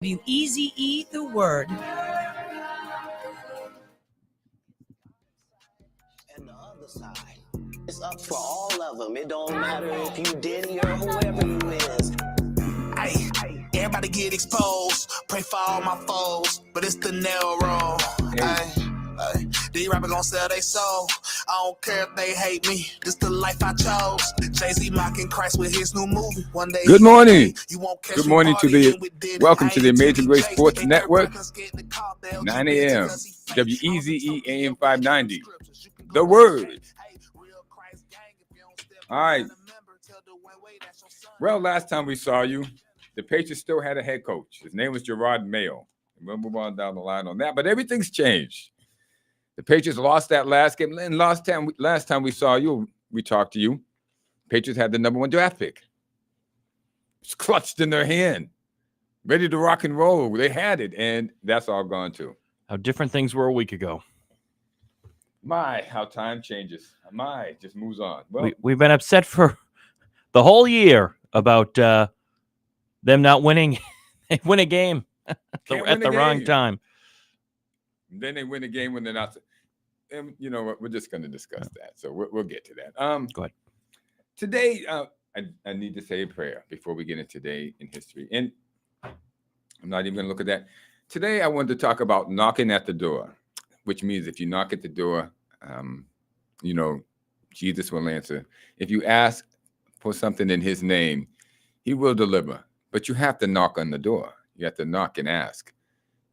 WEZE the word. And the other side, it's up for all of them. It don't matter if you Diddy or whoever you is. Hey, everybody get exposed. Pray for all my foes, but it's the nail roll. Hey, these rappers gon' sell they soul. I don't care if they hate me. This the life I chose. Jay-Z mocking Christ with his new movie. One day. Good morning. Good morning welcome to the Amazing Grace Sports Network. 9 a.m. WEZE AM 590. The Word. All right. Well, last time we saw you, the Patriots still had a head coach. His name was Rd1. We'll move on down the line on that, but everything's changed. The Patriots lost that last game. And last time we saw you, we talked to you, Patriots had the number 1 draft pick. It's clutched in their hand, ready to rock and roll. They had it, and that's all gone too. How different things were a week ago. My, how time changes. My, just moves on. Well, We've been upset for the whole year about them not winning. They win a game at the wrong time. Then they win a game when they're not. And you know what? We're just going to discuss that. So we'll get to that. Go ahead. Today, I need to say a prayer before we get into today in history. And I'm not even going to look at that. Today, I wanted to talk about knocking at the door, which means if you knock at the door, Jesus will answer. If you ask for something in his name, he will deliver. But you have to knock on the door. You have to knock and ask.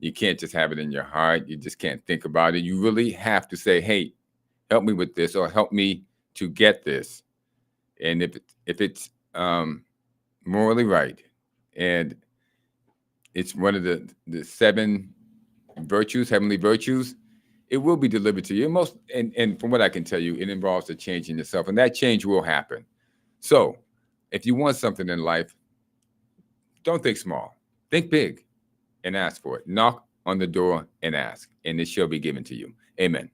You can't just have it in your heart. You just can't think about it. You really have to say, hey, help me with this or help me to get this. And if it's morally right and it's one of the 7 virtues, heavenly virtues, it will be delivered to you. And from what I can tell you, it involves a change in yourself, and that change will happen. So if you want something in life, don't think small. Think big and ask for it. Knock on the door and ask, and it shall be given to you. Amen.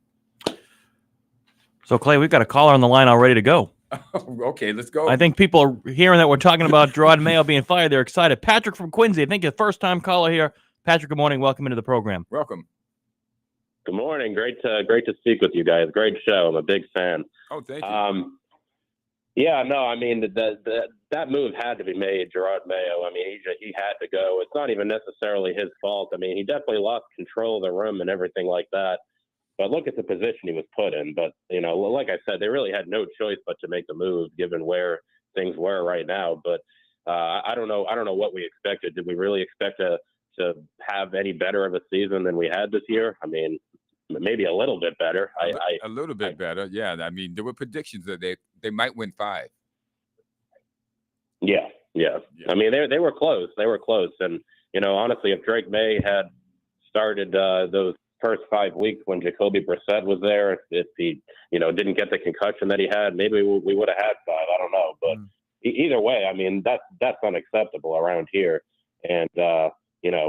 So, Clay, we've got a caller on the line all ready to go. Okay, let's go. I think people are hearing that we're talking about Rod Mayo being fired. They're excited. Patrick from Quincy, I think a first-time caller here. Patrick, good morning. Welcome into the program. Welcome. Good morning. Great to speak with you guys. Great show. I'm a big fan. Oh, thank you. I mean, that move had to be made, Rod Mayo. I mean, he had to go. It's not even necessarily his fault. I mean, he definitely lost control of the room and everything like that. But look at the position he was put in. But, like I said, they really had no choice but to make the move given where things were right now. But I don't know what we expected. Did we really expect to have any better of a season than we had this year? I mean, maybe a little bit better. A little bit better, yeah. I mean, there were predictions that they might win 5. Yeah. I mean, they were close. They were close. And, honestly, if Drake May had started those first 5 weeks when Jacoby Brissett was there, if he, didn't get the concussion that he had, maybe we would have had 5. I don't know. But either way, I mean, that's unacceptable around here. And,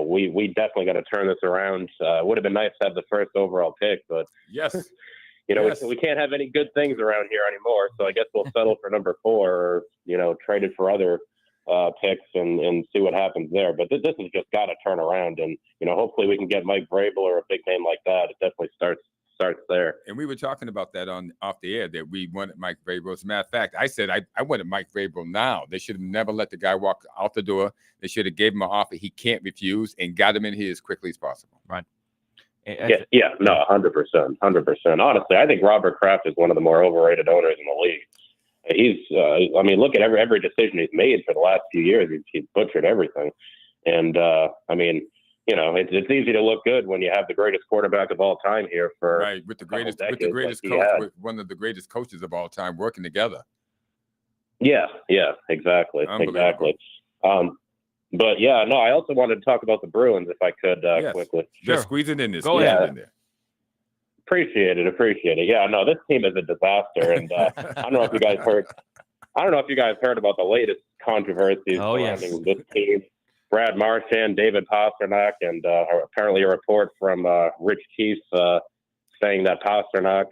we definitely got to turn this around. It would have been nice to have the first overall pick, but yes, we can't have any good things around here anymore. So I guess we'll settle for number 4, or trade it for other picks and see what happens there. But this has just got to turn around, and hopefully we can get Mike Vrabel or a big name like that. It definitely starts there. And we were talking about that off the air, that we wanted Mike Vrabel. As a matter of fact, I said I wanted Mike Vrabel now. They should have never let the guy walk out the door. They should have gave him an offer he can't refuse and got him in here as quickly as possible. Right. Yeah, no, 100%. Honestly, I think Robert Kraft is one of the more overrated owners in the league. He's, look at every decision he's made for the last few years. He's butchered everything. And, it's easy to look good when you have the greatest quarterback of all time here for with the greatest coach, with one of the greatest coaches of all time working together. Yeah, exactly. But yeah, no, I also wanted to talk about the Bruins if I could quickly. Sure. Just squeeze it in there. Go ahead. In there. Appreciate it. Yeah, no, this team is a disaster, and I don't know if you guys heard about the latest controversies surrounding this team. Brad Marchand, David Pastrnak, and apparently a report from Rich Keefe saying that Pastrnak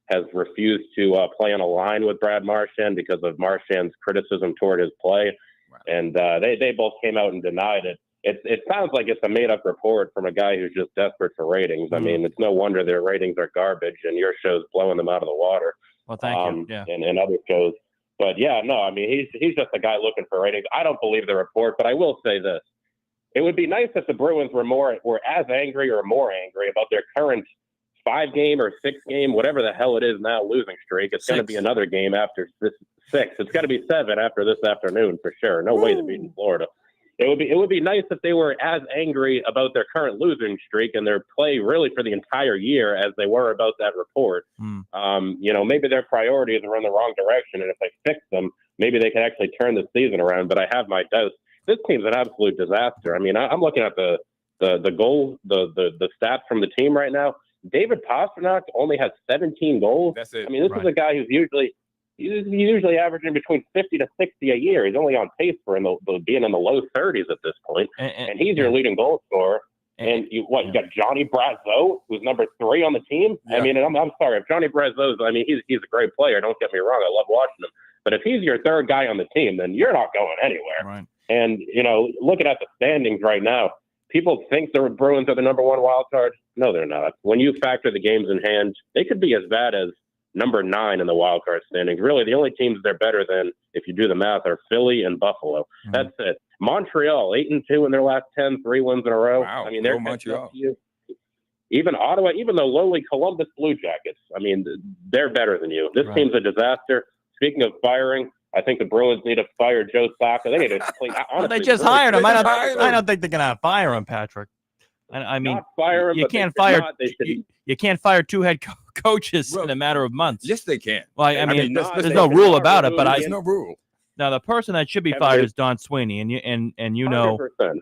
has refused to play on a line with Brad Marchand because of Marchand's criticism toward his play. Wow. And they both came out and denied it. it sounds like it's a made-up report from a guy who's just desperate for ratings. I mean, it's no wonder their ratings are garbage, and your show's blowing them out of the water. Well, thank you. Yeah. And other shows. But, yeah, no, I mean, he's just a guy looking for ratings. I don't believe the report, but I will say this. It would be nice if the Bruins were as angry or more angry about their current 5-game or 6-game, whatever the hell it is now, losing streak. It's going to be another game after this 6. It's got to be 7 after this afternoon for sure. No way to beat in Florida. It would be nice if they were as angry about their current losing streak and their play really for the entire year as they were about that report. Maybe their priorities are in the wrong direction, and if they fix them, maybe they can actually turn the season around. But I have my doubts. This team's an absolute disaster. I mean, I'm looking at the stats from the team right now. David Pastrnak only has 17 goals. That's it. I mean, this is a guy who's usually averaging between 50 to 60 a year. He's only on pace for being in the low 30s at this point, and he's your leading goal scorer. And you got Johnny Brazeau, who's number 3 on the team. Yeah. I mean, and I'm sorry if Johnny Brazeau's. I mean, he's a great player. Don't get me wrong. I love watching him. But if he's your 3rd guy on the team, then you're not going anywhere. Right. And looking at the standings right now, people think the Bruins are the number 1 wild card. No, they're not. When you factor the games in hand, they could be as bad as number 9 in the wild card standings. Really, the only teams they're better than, if you do the math, are Philly and Buffalo. Mm-hmm. That's it. Montreal, 8-2 in their last 10, 3 wins in a row. Wow, I mean, they're Montreal. Even Ottawa, even the lowly Columbus Blue Jackets, I mean, they're better than you. This team's a disaster. Speaking of firing, I think the Bruins need to fire Joe Sacco. They need to honestly, they just hired him. I don't think they're going to fire him, Patrick. I mean, not fire him, you can't fire. You can't fire 2 head coaches in a matter of months. Yes, they can. Well, I mean, there's no rule about it, but there's no rule. Now, the person that should be fired is Don Sweeney, and you know, 100%.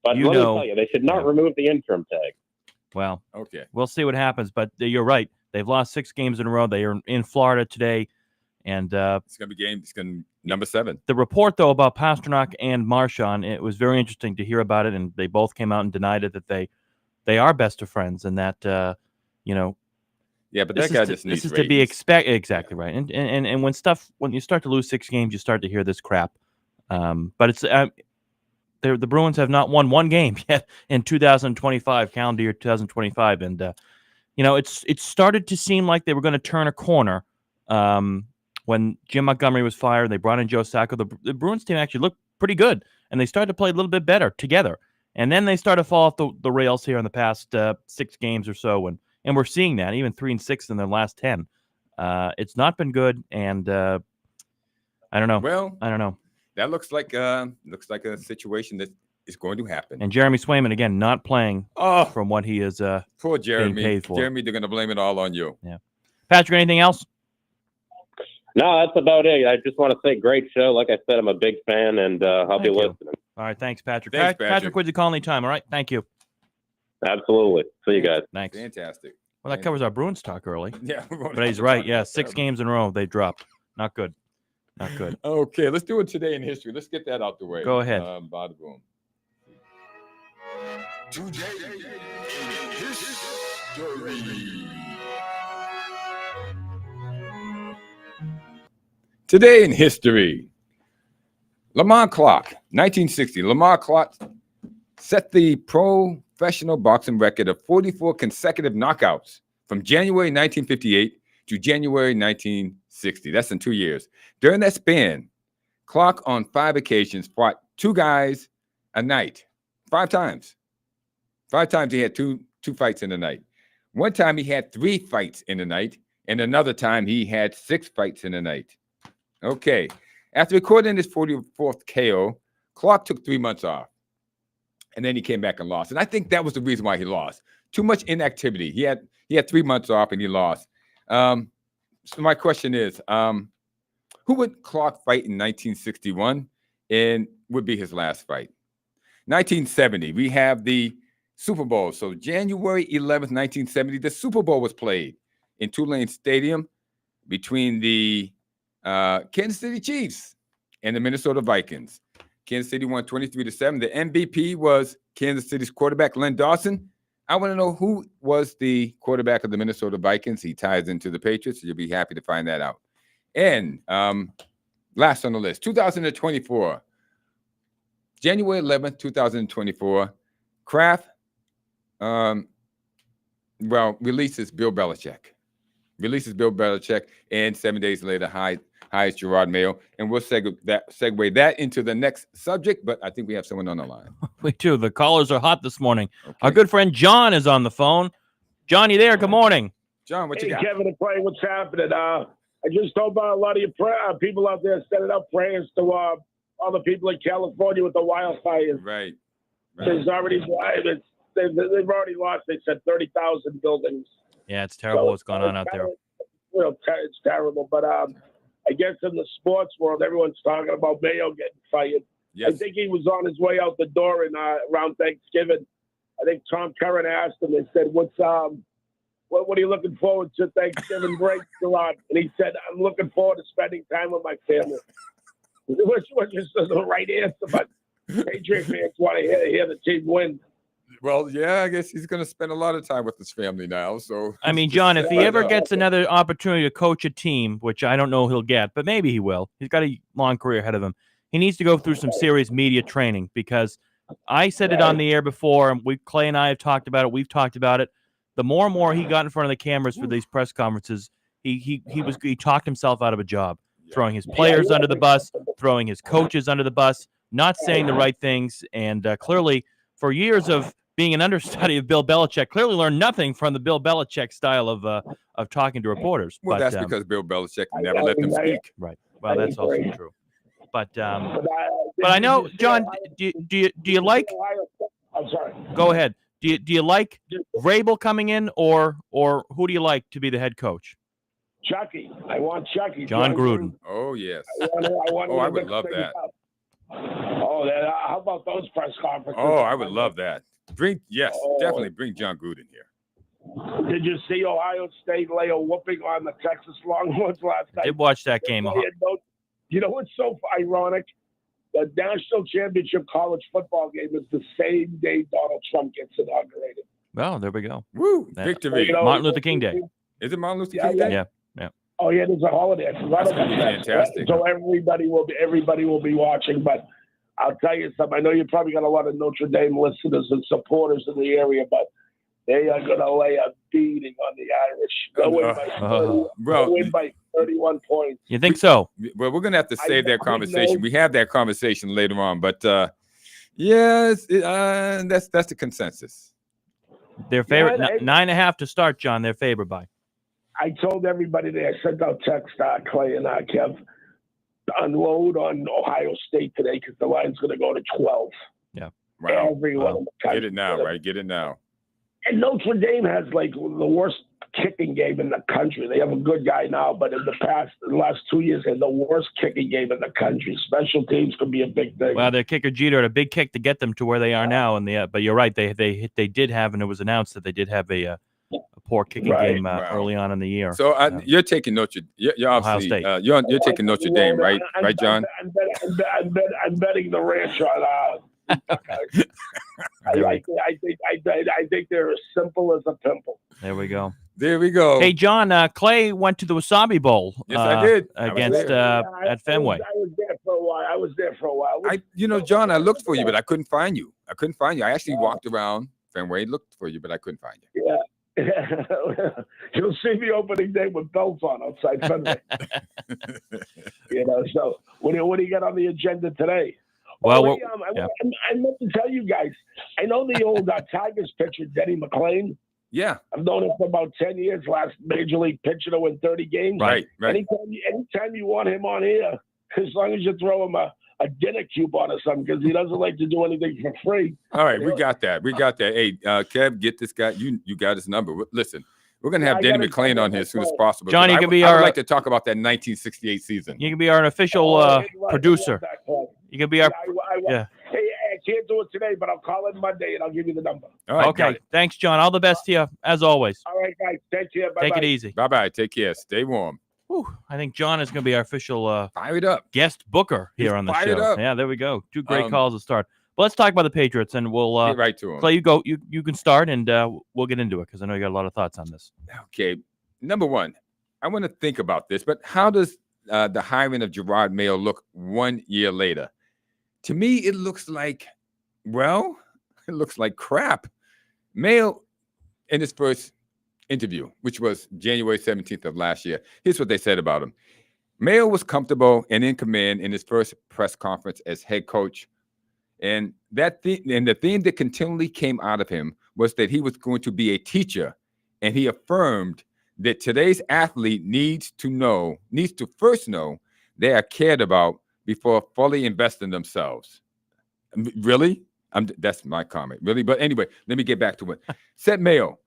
But let me tell you, they should not remove the interim tag. Well, okay, we'll see what happens. But you're right; they've lost 6 games in a row. They are in Florida today, and it's going to be It's going to be number 7. The report, though, about Pastrnak and Marchand, it was very interesting to hear about it, and they both came out and denied it that they are best of friends, and that Yeah, but that guy just needs this is to be exactly right. And when you start to lose 6 games, you start to hear this crap. But it's the Bruins have not won 1 game yet in 2025, calendar year 2025, and it started to seem like they were going to turn a corner when Jim Montgomery was fired. They brought in Joe Sacco. The Bruins team actually looked pretty good, and they started to play a little bit better together. And then they started to fall off the rails here in the past 6 games or so, and we're seeing that even 3-6 in their last 10. It's not been good, and I don't know. Well, I don't know. That looks like a situation that is going to happen. And Jeremy Swayman again not playing from what he is poor Jeremy. Being paid for. Jeremy, they're going to blame it all on you. Yeah, Patrick, anything else? No, that's about it. I just want to say, great show. Like I said, I'm a big fan, and I'll be listening. All right, thanks, Patrick. Thanks, Patrick, would you call anytime? All right, thank you. Absolutely. See you guys. Thanks. Fantastic. Well, that covers our Bruins talk early. Yeah, but he's right. Yeah, 6 games in a row they dropped. Not good. Not good. Okay, let's do it today in history. Let's get that out the way. Go ahead. Bada boom. Today in history. Today in history. Lamont Clark, 1960. Lamont Clark set the professional boxing record of 44 consecutive knockouts from January 1958 to January 1960. That's in 2 years. During that span, Clark on 5 occasions fought 2 guys a night. 5 times. 5 times he had two fights in a night. One time he had 3 fights in a night, and another time he had 6 fights in a night. Okay. After recording his 44th KO, Clark took 3 months off. And then he came back and lost. And I think that was the reason why he lost. Too much inactivity. He had 3 months off and he lost. So my question is, who would Clark fight in 1961 and would be his last fight? 1970, we have the Super Bowl. So January 11th, 1970, the Super Bowl was played in Tulane Stadium between the Kansas City Chiefs and the Minnesota Vikings. Kansas City won 23-7. The MVP was Kansas City's quarterback, Len Dawson. I want to know who was the quarterback of the Minnesota Vikings. He ties into the Patriots. So you'll be happy to find that out. And last on the list, 2024. January 11th, 2024, Kraft, releases Bill Belichick. And 7 days later, hires Gerard Mayo. And we'll segue that into the next subject, but I think we have someone on the line. We do. The callers are hot this morning. Okay. Our good friend John is on the phone. John, you there? Good morning. John, what you got? Kevin and Clay, what's happening? I just hope a lot of you people out there sending up prayers to all the people in California with the wildfires. Right. There's already they've already lost. They said 30,000 buildings. Yeah, it's terrible what's going on out there. It's terrible. But I guess in the sports world, everyone's talking about Mayo getting fired. Yes. I think he was on his way out the door around Thanksgiving. I think Tom Curran asked him. They said, "What are you looking forward to Thanksgiving break, Gerard?" And he said, "I'm looking forward to spending time with my family." Which is the right answer, but Patriot fans want to hear the team win. Well, yeah, I guess he's going to spend a lot of time with his family now. So, I mean, John, if he ever gets another opportunity to coach a team, which I don't know he'll get, but maybe he will. He's got a long career ahead of him. He needs to go through some serious media training, because I said it on the air before, and Clay and I have talked about it. We've talked about it. The more and more he got in front of the cameras for these press conferences, he talked himself out of a job, throwing his players under the bus, throwing his coaches under the bus, not saying the right things, and clearly for years of being an understudy of Bill Belichick, clearly learned nothing from the Bill Belichick style of talking to reporters. Well, that's because Bill Belichick never let them speak. Right. Well, that's also true. But I know, John. Do you like? I'm sorry. Go ahead. Do you like Vrabel coming in, or who do you like to be the head coach? Chucky. I want Chucky. John Gruden. Oh yes. I would love that. How about those press conferences? Oh, I would love that. Definitely bring John Gruden here. Did you see Ohio State lay a whooping on the Texas Longhorns last night? I did watch that game. You know what's so ironic? The national championship college football game is the same day Donald Trump gets inaugurated. Well, there we go. Woo! Victory. Martin Luther King Day. Is it Martin Luther King Day? Yeah. Oh yeah, there's a holiday. I forgot about that. Fantastic. So everybody will be watching. But I'll tell you something. I know you probably got a lot of Notre Dame listeners and supporters in the area, but they are going to lay a beating on the Irish. They'll win by 31 points. You think so? Well, we're going to have to save that conversation. We have that conversation later on, but that's the consensus. Their favorite 9.5 to start, John. They're favored by. I told everybody there. I sent out text, Clay and Kev, unload on Ohio State today because the line's going to go to 12. Yeah. Wow. Everyone. Get it now, right? Get it now. And Notre Dame has like the worst kicking game in the country. They have a good guy now, but in the last 2 years, they had the worst kicking game in the country. Special teams could be a big thing. Well, their kicker Jeter had a big kick to get them to where they are now, but you're right. They did have, and it was announced that they did have a poor kicking game early on in the year. So you're taking Notre. You're obviously you're taking Notre Dame, right? Right, John? I'm betting the ranch on. I think they're as simple as a pimple. There we go. There we go. Hey, John, Clay went to the Wasabi Bowl. Yes, I did. Against at Fenway. I was there for a while. John, I looked for you, but I couldn't find you. I actually walked around Fenway, looked for you, but I couldn't find you. Yeah. You'll see me opening day with belts on outside Fenway. So what do you got on the agenda today? Well, I meant to tell you guys. I know the old Tigers pitcher Denny McClain. Yeah, I've known him for about 10 years. Last major league pitcher to win 30 games. Right. Anytime you want him on here, as long as you throw him a dinner coupon or something, because he doesn't like to do anything for free. All right, we got that. Hey, Kev, get this guy. You got his number. Listen, we're gonna have Denny McClain on here as soon as possible. John, you can be I would our. like to talk about that 1968 season. You can be our official producer. You can be our. Yeah. Hey, I can't do it today, but I'll call it Monday and I'll give you the number. All right, okay. Thanks, John. All the best to you, as always. All right, guys. Take care. Bye-bye. Take it easy. Bye-bye. Take care. Stay warm. Whew, I think John is going to be our official fired up guest booker here on the show. Up. Yeah, there we go. Two great calls to start. But let's talk about the Patriots, and we'll get right to them. Clay, you can start, and we'll get into it because I know you got a lot of thoughts on this. Okay, number one, I want to think about this, but how does the hiring of Gerard Mayo look 1 year later? To me, it looks like, well, it looks like crap. Mayo, in his first interview, which was January 17th of last year, here's what they said about him. Mayo was comfortable and in command in his first press conference as head coach. And the theme that continually came out of him was that he was going to be a teacher. And he affirmed that today's athlete needs to first know they are cared about before fully investing themselves. Really? That's my comment. Really? But anyway, let me get back to it. Said Mayo,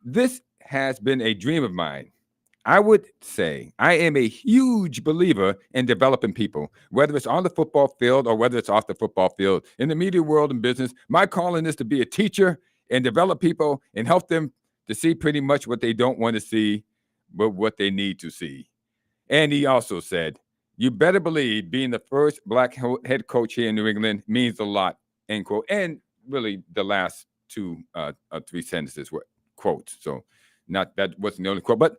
this has been a dream of mine. I would say I am a huge believer in developing people, whether it's on the football field or whether it's off the football field. In the media world and business, my calling is to be a teacher and develop people and help them to see pretty much what they don't want to see, but what they need to see. And he also said, you better believe being the first black head coach here in New England means a lot, end quote. And really the last two, 3 sentences were quotes. So that wasn't the only quote, but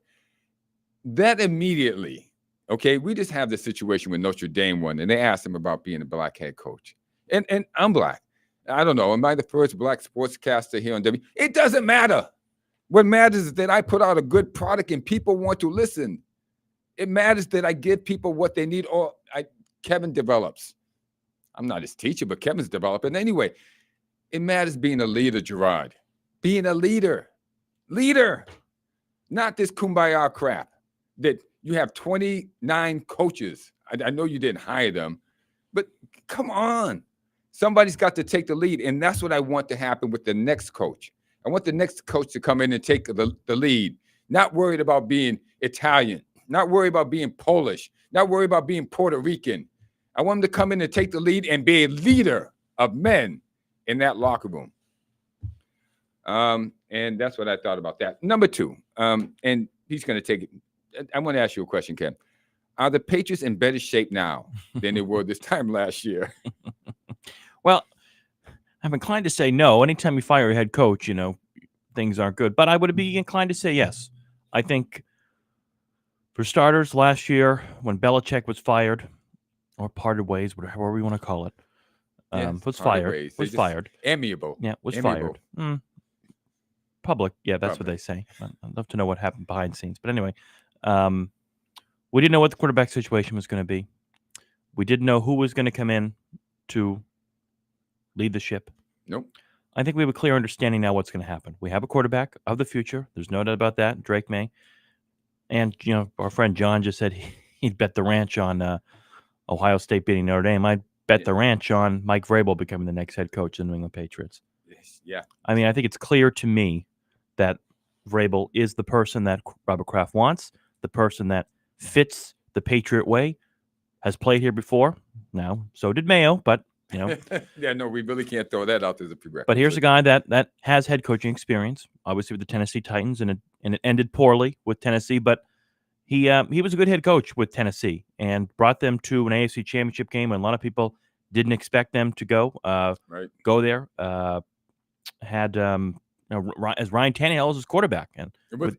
that immediately, okay, we just have the situation with Notre Dame one, and they asked him about being a black head coach. And I'm black. I don't know. Am I the first black sportscaster here on W? It doesn't matter. What matters is that I put out a good product and people want to listen. It matters that I give people what they need, or Kevin develops. I'm not his teacher, but Kevin's developing. Anyway, it matters being a leader, Gerard. Being a leader. Leader. Not this kumbaya crap that you have 29 coaches. I know you didn't hire them, but come on. Somebody's got to take the lead, and that's what I want to happen with the next coach. I want the next coach to come in and take the lead, not worried about being Italian, not worried about being Polish, not worried about being Puerto Rican. I want him to come in and take the lead and be a leader of men in that locker room. And that's what I thought about that. Number 2, and he's going to take it. I want to ask you a question, Ken. Are the Patriots in better shape now than they were this time last year? Well, I'm inclined to say no. Anytime you fire a head coach, things aren't good. But I would be inclined to say yes. I think, for starters, last year when Belichick was fired, or parted ways, however we want to call it, was fired. Amiable. Yeah, was fired. Public. Yeah, that's what they say. I'd love to know what happened behind the scenes. But anyway, we didn't know what the quarterback situation was going to be. We didn't know who was going to come in to lead the ship. Nope. I think we have a clear understanding now what's going to happen. We have a quarterback of the future. There's no doubt about that. Drake May. And, our friend John just said he'd bet the ranch on Ohio State beating Notre Dame. I'd bet the ranch on Mike Vrabel becoming the next head coach of the New England Patriots. Yeah. I mean, I think it's clear to me that Vrabel is the person that Robert Kraft wants, the person that fits the Patriot way, has played here before. Now, so did Mayo, but, Yeah, no, we really can't throw that out as a prerequisite. But here's a guy that has head coaching experience, obviously with the Tennessee Titans, and it ended poorly with Tennessee, but he was a good head coach with Tennessee and brought them to an AFC Championship game when a lot of people didn't expect them to go there. Had as Ryan Tannehill as his quarterback, and with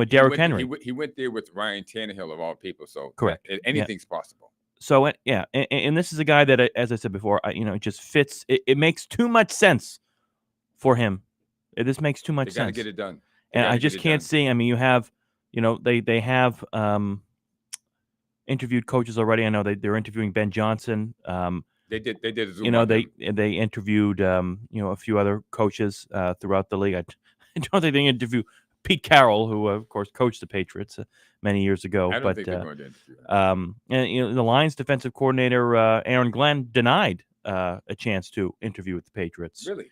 Derrick Henry. He went there with Ryan Tannehill of all people. So correct, anything's possible. So and this is a guy that, as I said before, it just fits. It makes too much sense for him. This makes too much sense. They got to get it done. And I just can't see. I mean, you have, they have interviewed coaches already. I know they're interviewing Ben Johnson. They did a Zoom. They interviewed a few other coaches throughout the league. I don't think they interviewed Pete Carroll, who of course coached the Patriots many years ago. I don't think they're going to interview him. And the Lions defensive coordinator Aaron Glenn denied a chance to interview with the Patriots. Really?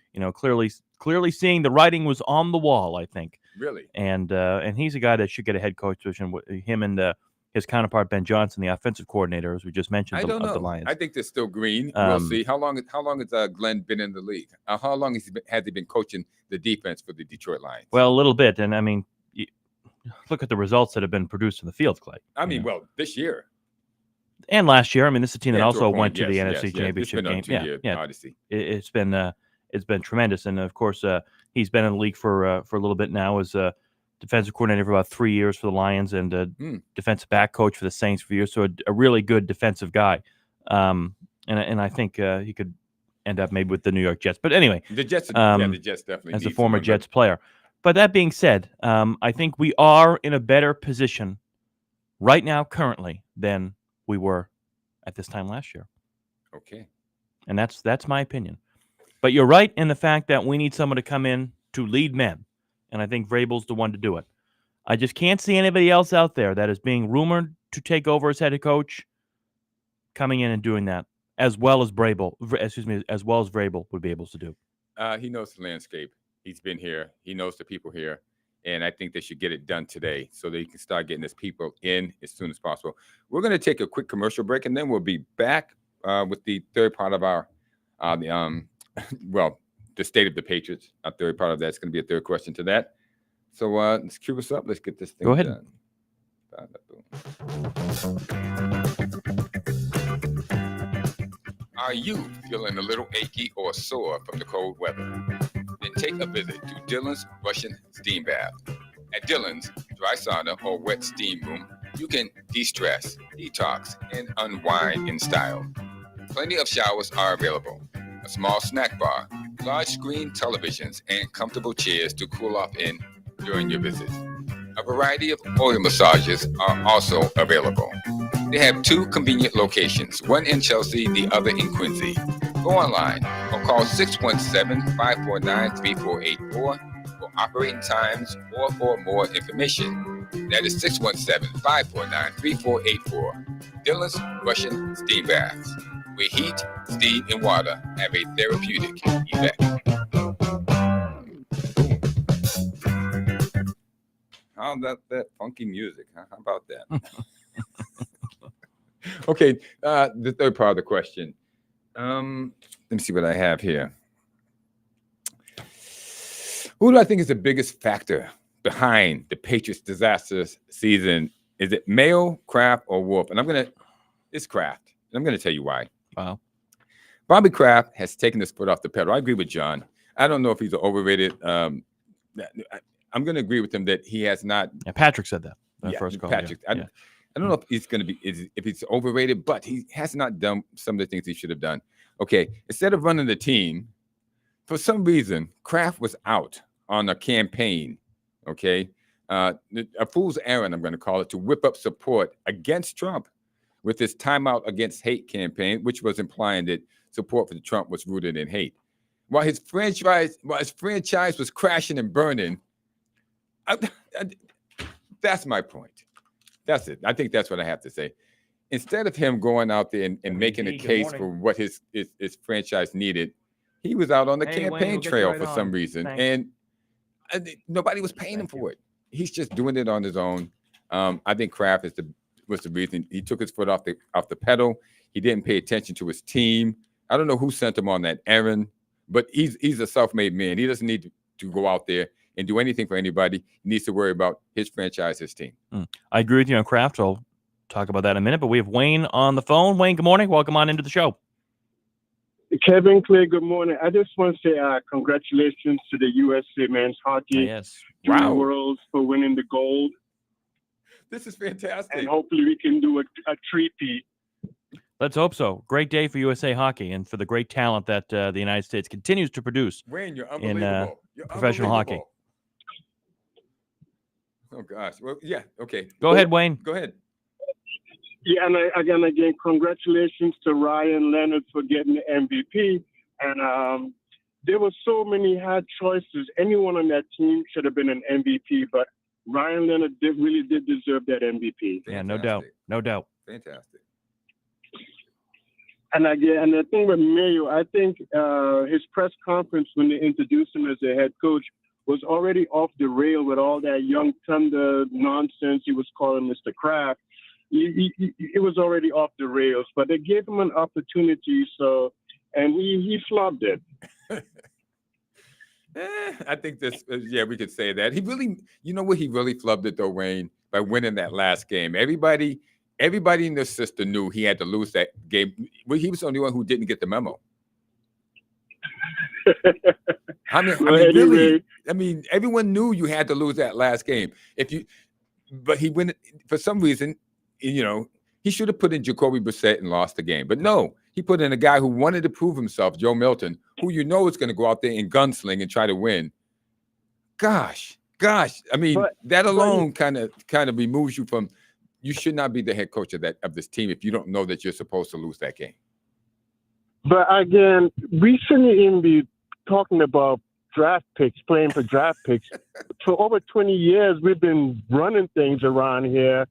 Clearly seeing the writing was on the wall, I think. Really? And he's a guy that should get a head coach position. Him and his counterpart Ben Johnson, the offensive coordinator, as we just mentioned, of the Lions. I think they're still green. We'll see. How long has Glenn been in the league? How long has he been coaching the defense for the Detroit Lions? Well, a little bit. And I mean, look at the results that have been produced in the field, Clay. I mean, well, this year and last year. I mean, this is a team that also went to the NFC Championship game. Odyssey. It's been tremendous, and of course, he's been in the league for a little bit now as a defensive coordinator for about 3 years for the Lions and defensive back coach for the Saints for years. So a really good defensive guy. And I think he could end up maybe with the New York Jets. But anyway, The Jets definitely as a need former someone, Jets player. But that being said, I think we are in a better position right now, currently, than we were at this time last year. Okay. And that's my opinion. But you're right in the fact that we need someone to come in to lead men. And I think Vrabel's the one to do it. I just can't see anybody else out there that is being rumored to take over as head coach coming in and doing that as well as Vrabel would be able to do. He knows the landscape. He's been here. He knows the people here. And I think they should get it done today so they can start getting his people in as soon as possible. We're going to take a quick commercial break, and then we'll be back with the third part of our, the state of the Patriots. Our third part of that's going to be a third question to that. So let's cue us up. Let's get this thing Go ahead. done. Are you feeling a little achy or sore from the cold weather? Then take a visit to Dylan's Russian Steam Bath. At Dylan's Dry Sauna or Wet Steam Room, you can de-stress, detox, and unwind in style. Plenty of showers are available. A small snack bar, large screen televisions, and comfortable chairs to cool off in during your visit. A variety of oil massages are also available. They have 2 convenient locations, one in Chelsea, the other in Quincy. Go online or call 617-549-3484 for operating times or for more information. That is 617-549-3484. Dylan's Russian Steam Baths, where heat, steam, and water have a therapeutic effect. How about that funky music? Huh? How about that? Okay, the third part of the question. Let me see what I have here. Who do I think is the biggest factor behind the Patriots' disastrous season? Is it Mayo, Kraft, or Wolf? And it's Kraft. And I'm going to tell you why. Wow. Bobby Kraft has taken his foot off the pedal. I agree with John. I don't know if he's overrated. I'm going to agree with him that he has not. Yeah, Patrick said that. First call. Patrick. Yeah. I don't know if he's going to be if he's overrated, but he has not done some of the things he should have done. Okay, instead of running the team, for some reason, Kraft was out on a campaign. Okay, a fool's errand, I'm going to call it, to whip up support against Trump with his Timeout Against Hate campaign, which was implying that support for Trump was rooted in hate. While his franchise was crashing and burning, that's my point. That's it. I think that's what I have to say. Instead of him going out there and making a case for what his franchise needed, he was out on the campaign trail for some reason. Thanks. And nobody was paying him for it. He's just doing it on his own. I think Kraft was the reason. He took his foot off the pedal. He didn't pay attention to his team. I don't know who sent him on that errand, but he's a self-made man. He doesn't need to go out there and do anything for anybody. He needs to worry about his franchise, his team. I agree with you on Kraft. I'll talk about that in a minute, but we have Wayne on the phone. Wayne, good morning. Welcome on into the show. Kevin, Clay, good morning. I just want to say congratulations to the USA men's hockey junior worlds for winning the gold. This is fantastic. And hopefully we can do a three-peat. Let's hope so. Great day for USA Hockey and for the great talent that the United States continues to produce Wayne, you're unbelievable. In professional hockey. Oh, gosh. Well, yeah, okay. Go ahead, Wayne. Go ahead. Yeah, and again, congratulations to Ryan Leonard for getting the MVP. And there were so many hard choices. Anyone on that team should have been an MVP, but Ryan Leonard really did deserve that MVP. Yeah, no doubt. No doubt. Fantastic. And again, the thing with Mayo, I think his press conference when they introduced him as a head coach was already off the rail with all that young thunder nonsense he was calling Mr. Kraft. It was already off the rails, but they gave him an opportunity, and he flubbed it. I think this, we could say that. He really, he really flubbed it though, Wayne, by winning that last game. Everybody in the system knew he had to lose that game. He was the only one who didn't get the memo. Everyone knew you had to lose that last game. But he went for some reason. He should have put in Jacoby Brissett and lost the game. But no, He put in a guy who wanted to prove himself, Joe Milton, who is going to go out there and gunsling and try to win. Gosh. I mean, that alone kind of removes you from. You should not be the head coach of this team if you don't know that you're supposed to lose that game. But again, we shouldn't even be talking about draft picks, playing for draft picks. For over 20 years, we've been running things around here.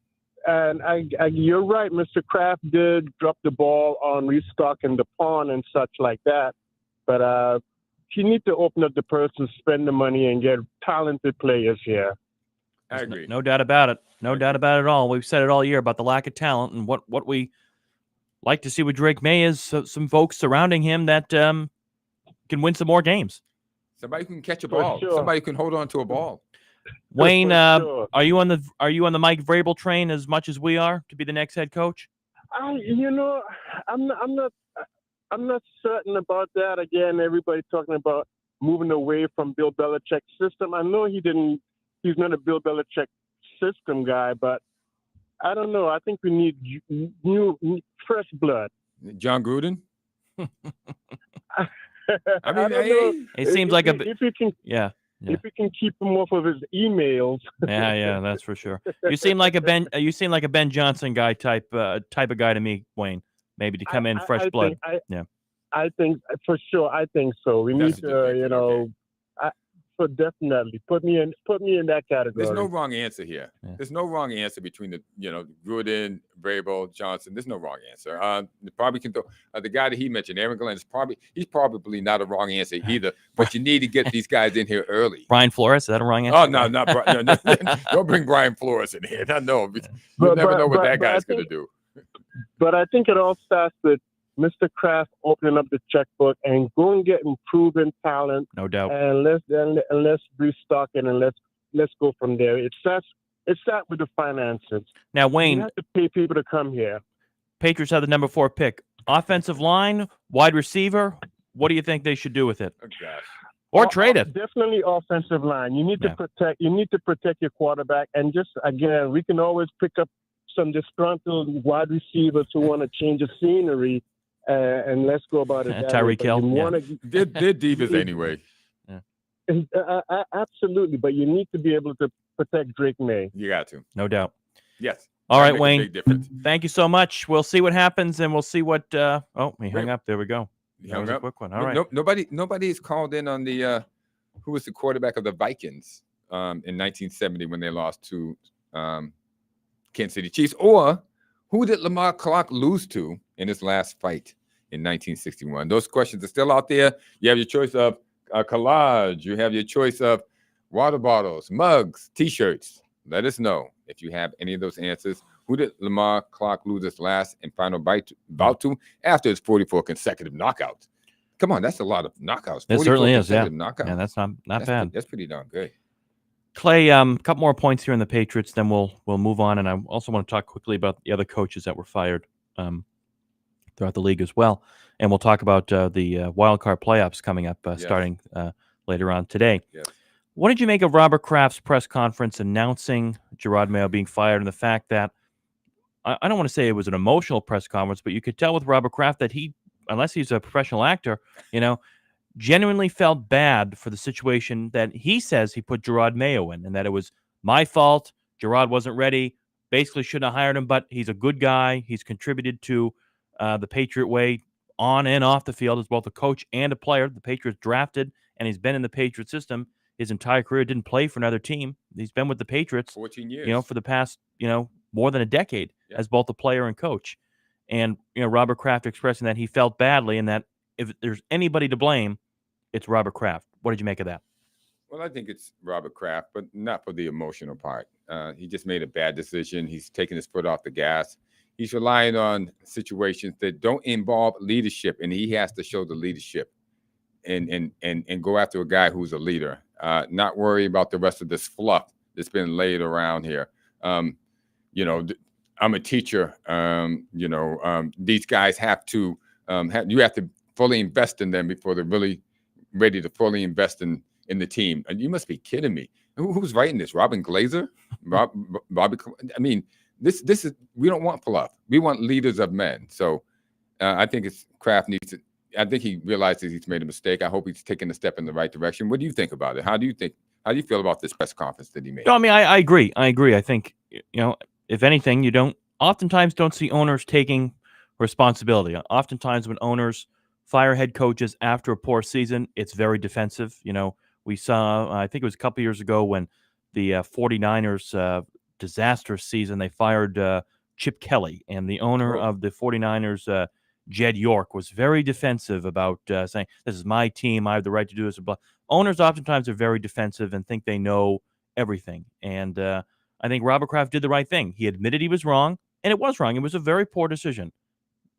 And you're right, Mr. Kraft did drop the ball on restocking the pawn and such like that. But you need to open up the purse and spend the money and get talented players here. I agree. No doubt about it. No doubt about it at all. We've said it all year about the lack of talent, and what we like to see with Drake May is some folks surrounding him that can win some more games. Somebody who can catch a ball. Sure. Somebody who can hold on to a ball. Wayne, Sure. are you on the Mike Vrabel train as much as we are to be the next head coach? I'm not certain about that. Again, everybody talking about moving away from Bill Belichick's system. I know he's not a Bill Belichick system guy, but I don't know. I think we need new fresh blood. John Gruden? I I mean, don't know. It seems like if we can yeah. if we can keep him off of his emails. Yeah, that's for sure. You seem like a Ben Johnson guy type of guy to me, Wayne. Maybe to come in fresh blood. I think for sure. I think so. We That's need to, so definitely put me in that category. There's no wrong answer here. Yeah. There's no wrong answer between the Gruden, Vrabel, Johnson. There's no wrong answer. Probably can throw the guy that he mentioned, Aaron Glenn, he's probably not a wrong answer either. But you need to get these guys in here early. Brian Flores, is that a wrong answer? Oh no, not Brian. No, don't bring Brian Flores in here. No, you'll never know what that guy's going to do. But I think it all starts with Mr. Kraft opening up the checkbook and go and get proven talent. No doubt. And let's restock it and let's go from there. It starts with the finances. Now, Wayne, you have to pay people to come here. Patriots have the number 4 pick. Offensive line, wide receiver. What do you think they should do with it? Oh gosh. Or trade it? Definitely offensive line. You need to protect. You need to protect your quarterback. And just again, we can always pick up some disgruntled wide receivers who want to change the scenery. And let's go about it. Tyreek Hill. They're divas anyway. Absolutely, but you need to be able to protect Drake May. You got to. No doubt. Yes. All right, Make a Wayne. big difference. Thank you so much. We'll see what happens, and we'll see what. He hung up. There we go. He That hung was a up? quick one. All right. Nobody is called in on the who was the quarterback of the Vikings in 1970 when they lost to Kansas City Chiefs, or who did Lamar Clark lose to in his last fight in 1961? Those questions are still out there. You have your choice of collage. You have your choice of water bottles, mugs, T-shirts. Let us know if you have any of those answers. Who did Lamar Clark lose his last and final bout to after his 44 consecutive knockouts? Come on, that's a lot of knockouts. It certainly is, yeah. Knockouts. Yeah, that's not bad. That's pretty darn good. Clay, a couple more points here in the Patriots, then we'll move on. And I also want to talk quickly about the other coaches that were fired throughout the league as well. And we'll talk about the wild card playoffs coming up starting later on today. Yes. What did you make of Robert Kraft's press conference announcing Gerard Mayo being fired, and the fact that I don't want to say it was an emotional press conference, but you could tell with Robert Kraft that he, unless he's a professional actor, genuinely felt bad for the situation that he says he put Gerard Mayo in, and that it was my fault. Gerard wasn't ready. Basically shouldn't have hired him, but he's a good guy. He's contributed to the Patriot way on and off the field as both a coach and a player. The Patriots drafted, and he's been in the Patriot system his entire career. Didn't play for another team. He's been with the Patriots 14 years. For the past, more than a decade as both a player and coach. And, Robert Kraft expressing that he felt badly and that if there's anybody to blame, it's Robert Kraft. What did you make of that? Well, I think it's Robert Kraft, but not for the emotional part. He just made a bad decision. He's taking his foot off the gas. He's relying on situations that don't involve leadership, and he has to show the leadership and go after a guy who's a leader, not worry about the rest of this fluff that's been laid around here. I'm a teacher. These guys have to you have to fully invest in them before they're really ready to fully invest in the team. And you must be kidding me. Who's writing this? Robin Glazer? Bobby? I mean, this is, we don't want fluff. We want leaders of men. So I think Kraft needs to. I think he realizes he's made a mistake. I hope he's taking a step in the right direction. What do you think about it? How do you feel about this press conference that he made? No, I mean, I agree. I think, if anything, you oftentimes don't see owners taking responsibility. Oftentimes when owners fire head coaches after a poor season, it's very defensive. We saw, I think it was a couple years ago when the 49ers disastrous season, they fired Chip Kelly, and the owner of the 49ers, Jed York, was very defensive about saying, this is my team, I have the right to do this. Owners oftentimes are very defensive and think they know everything. And I think Robert Kraft did the right thing. He admitted he was wrong, and it was wrong. It was a very poor decision.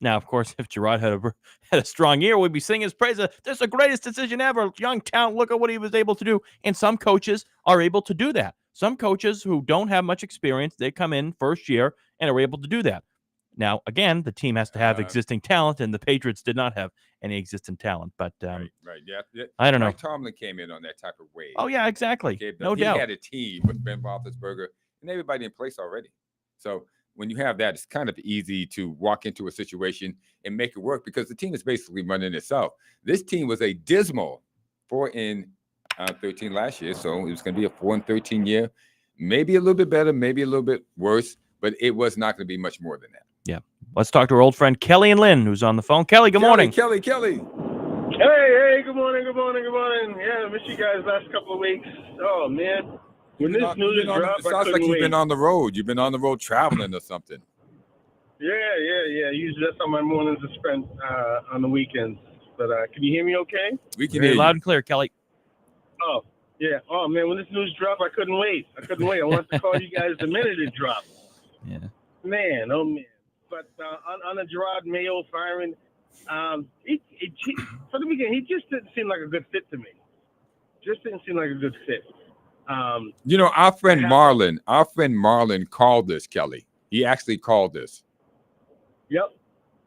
Now, of course, if Gerard had a strong year, we'd be singing his praise. This is the greatest decision ever. Young talent, look at what he was able to do. And some coaches are able to do that. Some coaches who don't have much experience, they come in first year and are able to do that. Now, again, the team has to have existing talent, and the Patriots did not have any existing talent. But right, yeah. I don't know. Mike Tomlin came in on that type of wave. Oh, yeah, exactly. No doubt. He had a team with Ben Roethlisberger and everybody in place already. So when you have that, it's kind of easy to walk into a situation and make it work because the team is basically running itself. This team was a dismal 4-13 last year, so it was going to be a 4-13 year. Maybe a little bit better, maybe a little bit worse, but it was not going to be much more than that. Yeah. Let's talk to our old friend Kelly and Lynn, who's on the phone. Kelly, good morning. Kelly. Hey, good morning. Yeah, I missed you guys last couple of weeks. Oh, man. When this news dropped, it sounds like you've been on the road. You've been on the road traveling or something. Yeah. Usually that's how my mornings are spent on the weekends. But can you hear me okay? We can hear you loud and clear, Kelly. Oh, yeah. Oh, man, when this news dropped, I couldn't wait. I wanted to call you guys the minute it dropped. Yeah. Man, oh, man. But on the Gerard Mayo firing, from the beginning, he just didn't seem like a good fit to me. Our friend Marlon called this, Kelly. He actually called this. Yep.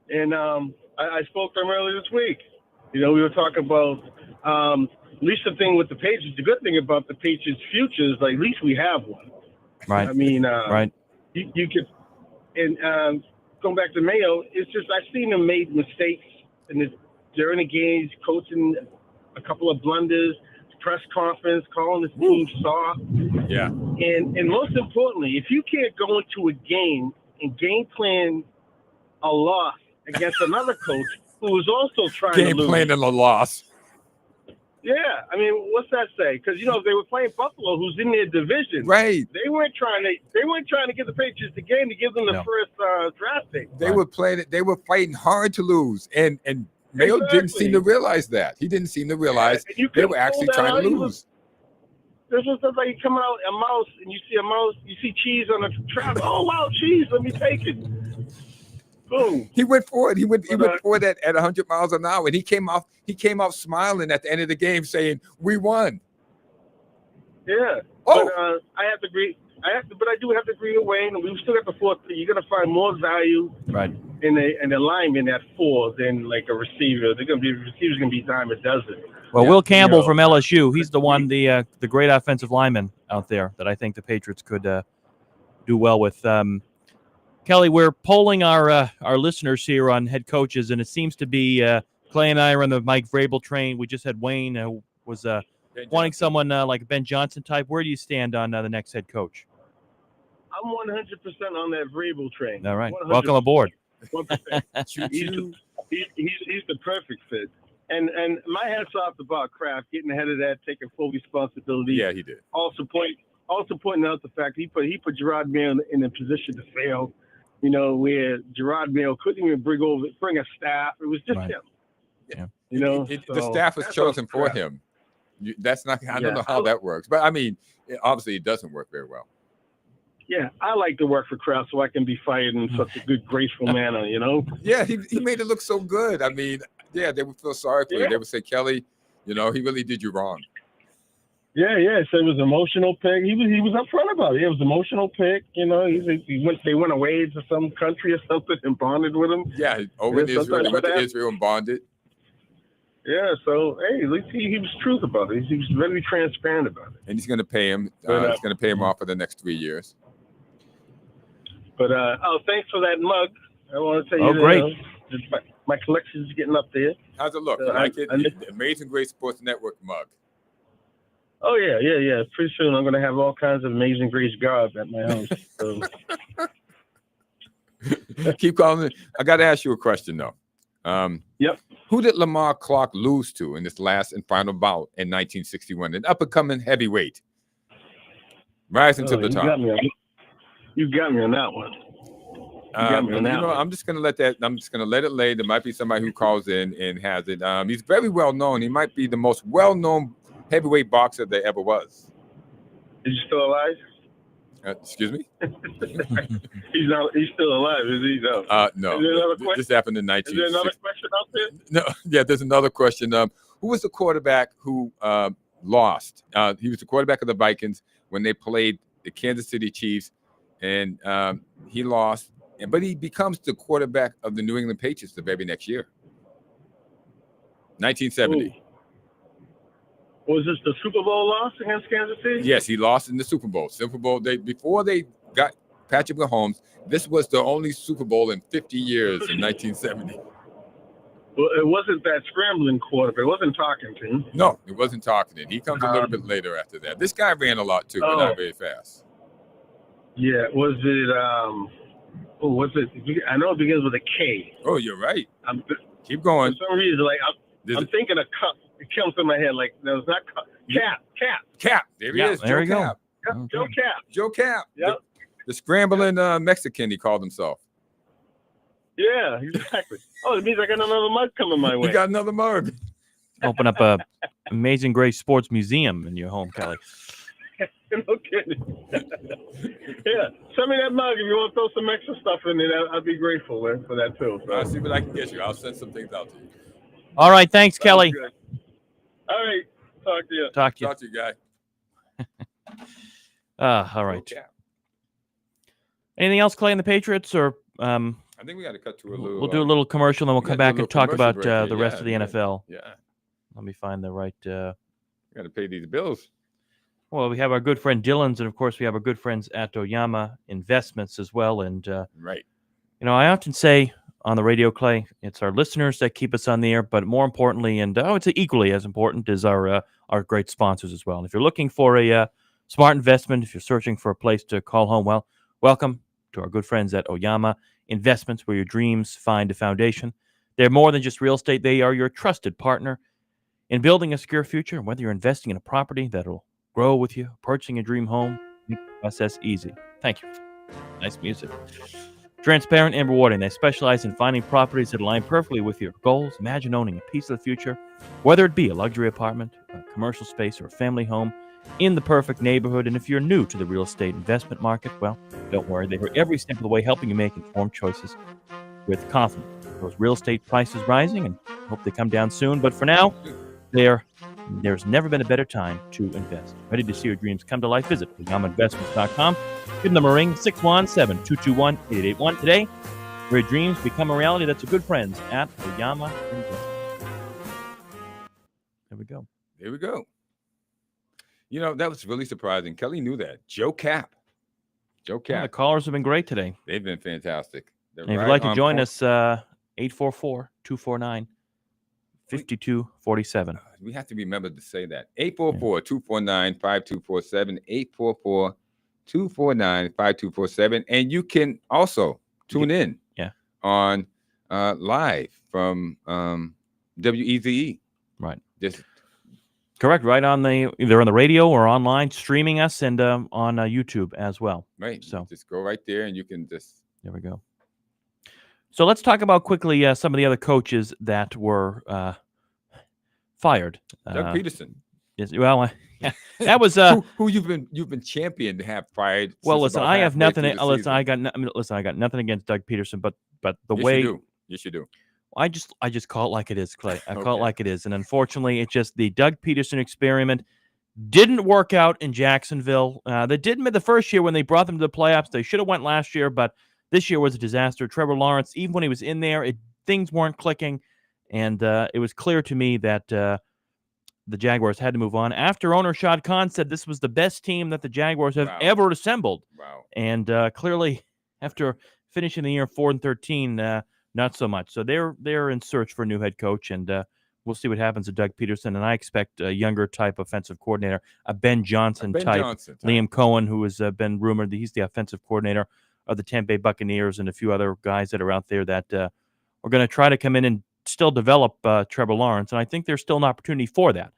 And I spoke to him earlier this week. We were talking about at least the thing with the Patriots. The good thing about the Patriots' future is, like, at least we have one. Right. I mean, right. You could, and going back to Mayo, it's just I've seen him make mistakes during the games, coaching a couple of blunders, press conference, calling his team soft. Yeah. And most importantly, if you can't go into a game and game plan a loss against another coach who was also trying to lose. Game planning a loss. Yeah, I mean, what's that say? Because they were playing Buffalo, who's in their division. Right. They weren't trying to get the Patriots the game to give them the first draft pick. They were playing it. They were fighting hard to lose, and Mayo didn't seem to realize that. He didn't seem to realize they were actually trying to lose. This was just like you come out a mouse and you see cheese on a trap. Oh wow, cheese! Let me take it. Boom. He went for it. He went for it at 100 miles an hour, and he came off smiling at the end of the game, saying, "We won." Yeah. Oh. But I have to agree. But I do have to agree with Wayne. We've still got the fourth. You're going to find more value in a lineman at 4 than like a receiver. Receiver's going to be dime a dozen. Well, Will Campbell from LSU, he's the one, the great offensive lineman out there that I think the Patriots could do well with. Kelly, we're polling our listeners here on head coaches, and it seems to be Clay and I are on the Mike Vrabel train. We just had Wayne who was wanting someone like a Ben Johnson type. Where do you stand on the next head coach? I'm 100% on that Vrabel train. All right. 100%. Welcome aboard. He's the perfect fit. And my hat's off to Bob Kraft getting ahead of that, taking full responsibility. Yeah, he did. Also pointing out the fact he put Gerard Mayo in a position to fail. Where Gerard Mayo couldn't even bring a staff. It was just him. Yeah. So the staff was chosen for him. That's not. I don't know how that works, but I mean, obviously, it doesn't work very well. Yeah, I like to work for Kraft so I can be fired in such a good, graceful manner. Yeah, he made it look so good. I mean, yeah, they would feel sorry for you. They would say, Kelly, he really did you wrong. Yeah. So it was an emotional pick. He was upfront about it. It was an emotional pick. They went away to some country or something and bonded with him. Yeah, over in Israel. They went to Israel and bonded. Yeah, so hey, at least he was truth about it. He was very transparent about it. And he's going to pay him. He's going to pay him off for the next 3 years. But thanks for that mug. I want to tell you. Oh, great. My collection is getting up there. How's it look? You like it? The Amazing Grace Sports Network mug. Oh yeah. Pretty soon I'm gonna have all kinds of Amazing Grace garb at my house. So. Keep calling. I got to ask you a question though. Yep. Who did Lamar Clark lose to in this last and final bout in 1961? An up-and-coming heavyweight, rising to the top. You got me on that one. I'm just gonna let it lay. There might be somebody who calls in and has it. He's very well known. He might be the most well-known heavyweight boxer there ever was. Is he still alive? Excuse me? He's still alive, is he? No. No. Is there another question? This happened in 1960. Is there another question out there? No. Yeah, there's another question. Who was the quarterback who lost? He was the quarterback of the Vikings when they played the Kansas City Chiefs, and he lost. But he becomes the quarterback of the New England Patriots the very next year. 1970. Ooh. Was this the Super Bowl loss against Kansas City? Yes, he lost in the Super Bowl. Before they got Patrick Mahomes, this was the only Super Bowl in 50 years in 1970. Well, it wasn't that scrambling quarterback. It wasn't Tarkenton. No, it wasn't Tarkenton. He comes a little bit later after that. This guy ran a lot too, but not very fast. Yeah, was it? I know it begins with a K. Oh, you're right. Keep going. For some reason, I'm thinking of Cup. It comes to my head no, it's not Cup. Cap. There he is. There we go. Yep, Joe Cap. Yep. The scrambling Mexican, he called himself. Yeah, exactly. Oh, it means I got another mug coming my way. You got another mug. Open up a Amazing Grace Sports Museum in your home, Kelly. No kidding. Yeah, send me that mug if you want to throw some extra stuff in it. I'd be grateful for that too. So. I'll see what I can get you. I'll send some things out to you. All right, thanks, Kelly. Good. All right, talk to you. Talk to you, guy. All right. Okay. Anything else, Clay, in the Patriots, or I think we got to cut to a little. We'll do a little commercial, and then we'll come back and talk about the rest of the NFL. Yeah. Let me find the right. We got to pay these bills. Well, we have our good friend Dylan's, and of course, we have our good friends at Oyama Investments as well. And right. I often say on the radio, Clay, it's our listeners that keep us on the air, but more importantly, and I would say equally as important, is our great sponsors as well. And if you're looking for a smart investment, if you're searching for a place to call home, well, welcome to our good friends at Oyama Investments, where your dreams find a foundation. They're more than just real estate. They are your trusted partner in building a secure future. Whether you're investing in a property that'll grow with you, purchasing a dream home, make the process easy. Thank you. Nice music. Transparent and rewarding. They specialize in finding properties that align perfectly with your goals. Imagine owning a piece of the future, whether it be a luxury apartment, a commercial space, or a family home in the perfect neighborhood. And if you're new to the real estate investment market, well, don't worry. They're every step of the way helping you make informed choices with confidence. Those real estate prices rising, and hope they come down soon. But for now, there's never been a better time to invest. Ready to see your dreams come to life? Visit OyamaInvestments.com. Give them a ring, 617-221-8881. Today, where your dreams become a reality. That's your good friends at Oyama Investments. There we go. There we go. That was really surprising. Kelly knew that. Joe Cap. Yeah, the callers have been great today. They've been fantastic. And if you'd like to join us, 844-249-5247. We have to remember to say that. 844-249-5247. 844-249-5247. And you can also tune in on live from WEZE. Right. Just correct. Right on either on the radio or online, streaming us, and on YouTube as well. Right. So just go right there and you can just. There we go. So let's talk about quickly some of the other coaches that were fired. Doug Peterson. Yes. Well, that was who you've been championed to have fired. Well, listen, I have nothing. Listen, I got nothing against Doug Peterson, but the way you should do. I just call it like it is, Clay. I call it like it is, and unfortunately, it's just the Doug Peterson experiment didn't work out in Jacksonville. They didn't the first year when they brought them to the playoffs. They should have went last year, but this year was a disaster. Trevor Lawrence, even when he was in there, things weren't clicking, and it was clear to me that the Jaguars had to move on. After owner Shad Khan said this was the best team that the Jaguars have ever assembled. Wow. And clearly, after finishing the year 4-13, not so much. So they're in search for a new head coach, and we'll see what happens to Doug Peterson. And I expect a younger type offensive coordinator, a Ben Johnson type. Liam Cohen, who has been rumored that he's the offensive coordinator of the Tampa Bay Buccaneers, and a few other guys that are out there that are going to try to come in and still develop Trevor Lawrence. And I think there's still an opportunity for that.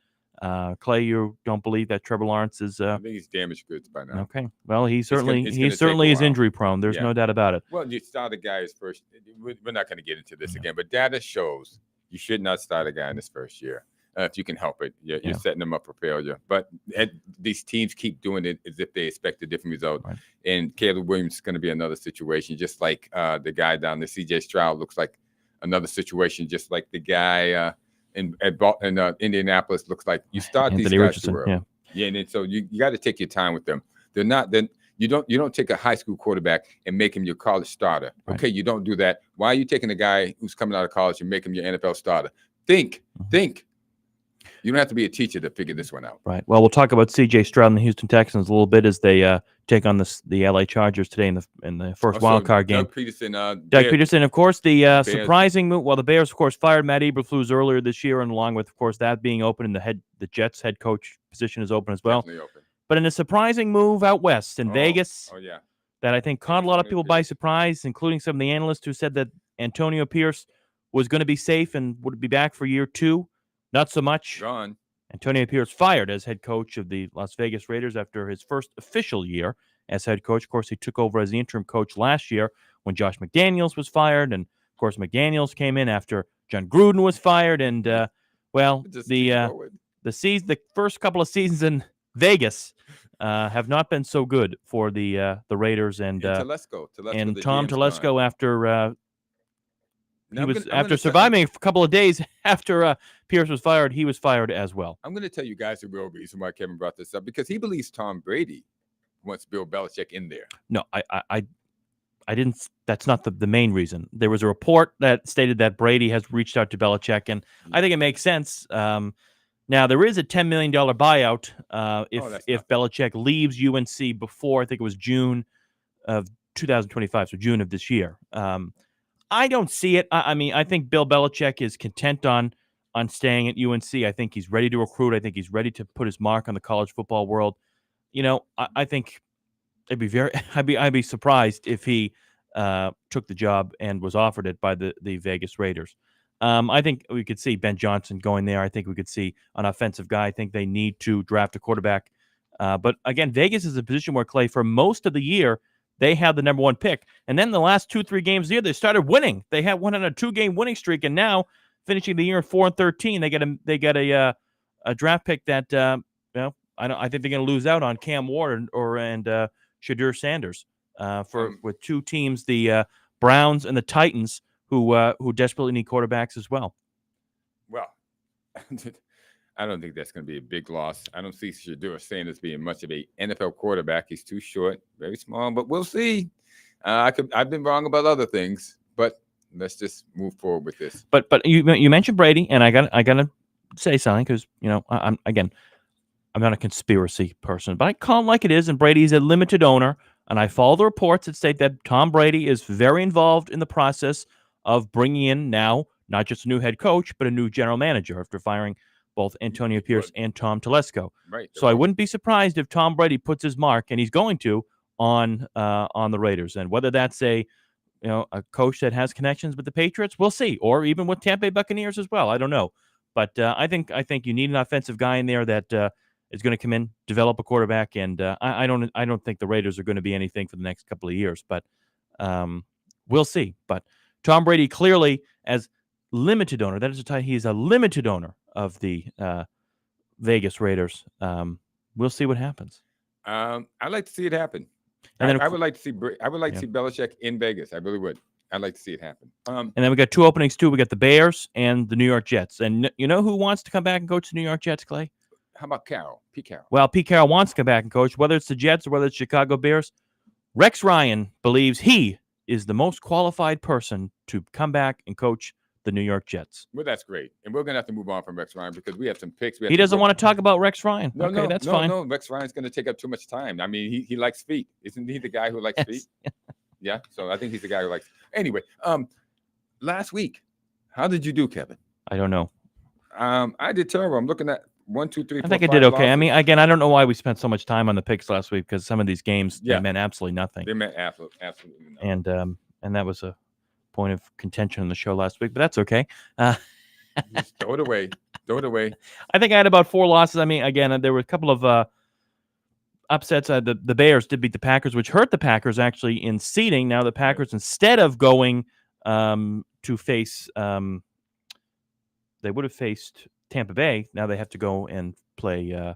Clay, you don't believe that Trevr Lawrence is? I think he's damaged goods by now. Okay, well, he certainly is injury prone. There's no doubt about it. Well, you start a guy his first. We're not going to get into this again, but data shows you should not start a guy in his first year if you can help it. You're setting them up for failure. But these teams keep doing it as if they expect a different result. Right. And Caleb Williams is going to be another situation, just like the guy down there, C.J. Stroud, looks like another situation, just like the guy. In Indianapolis, looks like you start Anthony these guys Richardson, too early. Yeah, and so you got to take your time with them. They're not then you don't take a high school quarterback and make him your college starter. Right. Okay, you don't do that. Why are you taking a guy who's coming out of college and make him your NFL starter? Think. You don't have to be a teacher to figure this one out. Right. Well, we'll talk about C.J. Stroud and the Houston Texans a little bit as they take on the L.A. Chargers today in the first wild card game. Doug Peterson, of course, the surprising move. Well, the Bears, of course, fired Matt Eberflus earlier this year, and along with, of course, that being open, and the Jets head coach position is open as well. Definitely open. But in a surprising move out west in Vegas, yeah, that I think caught a lot of people by surprise, including some of the analysts who said that Antonio Pierce was going to be safe and would be back for year 2. Not so much. Gone. Antonio Pierce fired as head coach of the Las Vegas Raiders after his first official year as head coach. Of course, he took over as the interim coach last year when Josh McDaniels was fired. And, of course, McDaniels came in after John Gruden was fired. And, the first couple of seasons in Vegas have not been so good for the Raiders. And Tom Telesco, after surviving a couple of days after Pierce was fired, he was fired as well. I'm going to tell you guys the real reason why Kevin brought this up, because he believes Tom Brady wants Bill Belichick in there. No, I didn't. That's not the main reason. There was a report that stated that Brady has reached out to Belichick, and I think it makes sense. Now, there is a $10 million buyout if Belichick leaves UNC before, I think it was June of 2025, so June of this year. I don't see it. I mean, I think Bill Belichick is content on staying at UNC. I think he's ready to recruit. I think he's ready to put his mark on the college football world. You know, I think I'd be surprised if he took the job and was offered it by the Vegas Raiders. I think we could see Ben Johnson going there. I think we could see an offensive guy. I think they need to draft a quarterback. But again, Vegas is a position where, Clay, for most of the year, they had the number 1 pick. And then the last 2-3 games of the year, they started winning. They had won on a 2-game winning streak, and now finishing the year at 4-13, they get a draft pick that I think they're going to lose out on Cam Ward and Shadur Sanders with 2 teams, the Browns and the Titans, who desperately need quarterbacks as well. Well, I don't think that's going to be a big loss. I don't see Shadur Sanders being much of a NFL quarterback. He's too short, very small, but we'll see. I've been wrong about other things, but let's just move forward with this. But you mentioned Brady, and I gotta say something, because I'm not a conspiracy person, but I call him like it is. And Brady's a limited owner, and I follow the reports that state that Tom Brady is very involved in the process of bringing in now not just a new head coach, but a new general manager after firing both Antonio Pierce and Tom Telesco. Right. So I wouldn't be surprised if Tom Brady puts his mark, and he's going to, on the Raiders. And whether that's a coach that has connections with the Patriots, we'll see, or even with Tampa Bay Buccaneers as well. I don't know, but I think you need an offensive guy in there that is going to come in, develop a quarterback, and I don't think the Raiders are going to be anything for the next couple of years, but we'll see. But Tom Brady clearly, as limited owner, that is he's a limited owner of the Vegas Raiders. We'll see what happens. I'd like to see it happen. And then I would like to see see Belichick in Vegas. I really would. I'd like to see it happen. And then we got 2 openings too. We got the Bears and the New York Jets. And you know who wants to come back and coach the New York Jets, Clay? How about Pete Carroll? Well, Pete Carroll wants to come back and coach, whether it's the Jets or whether it's Chicago Bears. Rex Ryan believes he is the most qualified person to come back and coach the New York Jets. Well, that's great. And we're going to have to move on from Rex Ryan because we have some picks. He doesn't want to talk about Rex Ryan. No, that's fine. No, Rex Ryan's going to take up too much time. I mean, he likes feet. Isn't he the guy who likes feet? Yeah. So I think he's the guy who likes. Anyway, last week. How did you do, Kevin? I don't know. I did terrible. I'm looking at 1, 2, 3, 4, I think I 5 did okay. losses. I mean, again, I don't know why we spent so much time on the picks last week because some of these games Yeah. they meant absolutely nothing. They meant absolutely nothing. And that was a point of contention on the show last week, but that's okay. Just throw it away. Throw it away. I think I had about 4 losses. I mean, again, there were a couple of upsets. The Bears did beat the Packers, which hurt the Packers actually in seeding. Now the Packers, instead of going to face, they would have faced Tampa Bay. Now they have to go and play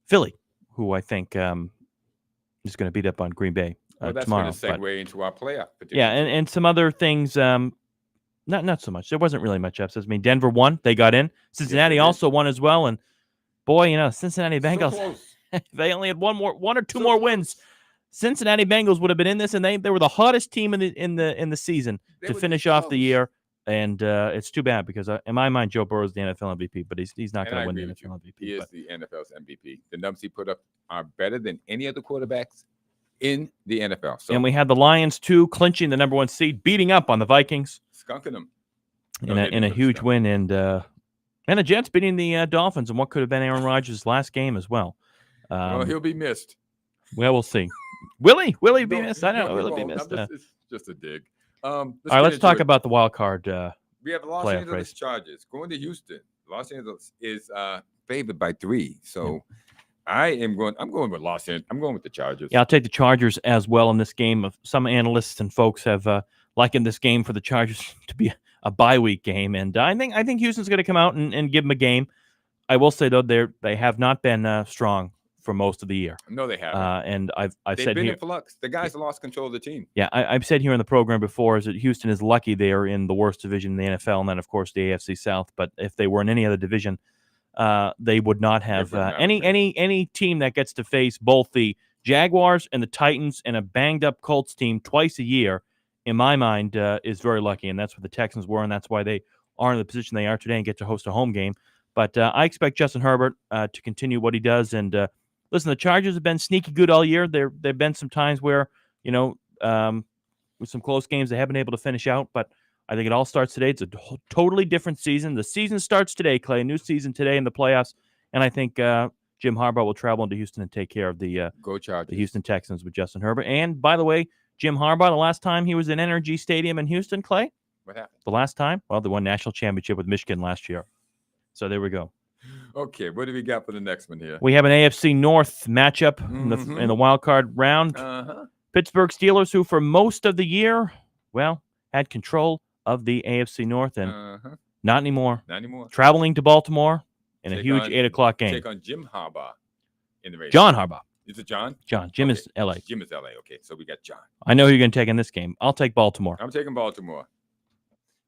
Philly, who I think is going to beat up on Green Bay That's tomorrow. going to segue into our playoff. Yeah, and some other things. Not so much. There wasn't really much upsets. I mean, Denver won; they got in. Cincinnati also won as well. And boy, Cincinnati Bengals. So close. They only had one or two more wins. Cincinnati Bengals would have been in this, and they were the hottest team in the season to finish off the year. And it's too bad because in my mind, Joe Burrow is the NFL MVP, but he's not going to win the NFL MVP. He is the NFL's MVP. The numbers he put up are better than any other quarterbacks in the NFL. So, and we had the Lions too, clinching the number 1 seed, beating up on the Vikings, skunking them in a huge win, and the Jets beating the Dolphins in what could have been Aaron Rodgers' last game as well. Well, he'll be missed. Well, we'll see. Will he be missed? I don't know. Will he be missed? It's just a dig. All right, let's talk about the wild card. We have the Los Angeles Chargers going to Houston. Los Angeles is favored by 3. So I'm going with Los Angeles. I'm going with the Chargers. Yeah, I'll take the Chargers as well in this game. Some analysts and folks have likened this game for the Chargers to be a bye week game, and I think Houston's going to come out and give them a game. I will say though they have not been strong for most of the year. No, they haven't. And I've They've said been here, in flux. The guys lost control of the team. Yeah, I've said here in the program before is that Houston is lucky they are in the worst division in the NFL, and then of course the AFC South. But if they were in any other division, they would not have any team that gets to face both the Jaguars and the Titans and a banged up Colts team twice a year. In my mind, is very lucky, and that's what the Texans were, and that's why they are in the position they are today and get to host a home game. But I expect Justin Herbert to continue what he does. And listen, the Chargers have been sneaky good all year. There've been some times where, with some close games, they haven't been able to finish out. But I think it all starts today. It's a totally different season. The season starts today, Clay. A new season today in the playoffs. And I think Jim Harbaugh will travel into Houston and take care of the Houston Texans with Justin Herbert. And by the way, Jim Harbaugh, the last time he was in NRG Stadium in Houston, Clay? What happened? The last time? Well, they won national championship with Michigan last year. So there we go. Okay, what do we got for the next one here? We have an AFC North matchup in the wild card round. Pittsburgh Steelers, who for most of the year, had control of the AFC North, and not anymore. Not anymore. Traveling to Baltimore in a huge 8:00 game. Take on Jim Harbaugh in the race. John Harbaugh. Is it John? John. Jim is LA. Jim is LA. Okay, so we got John. I know who you're going to take in this game. I'll take Baltimore. I'm taking Baltimore.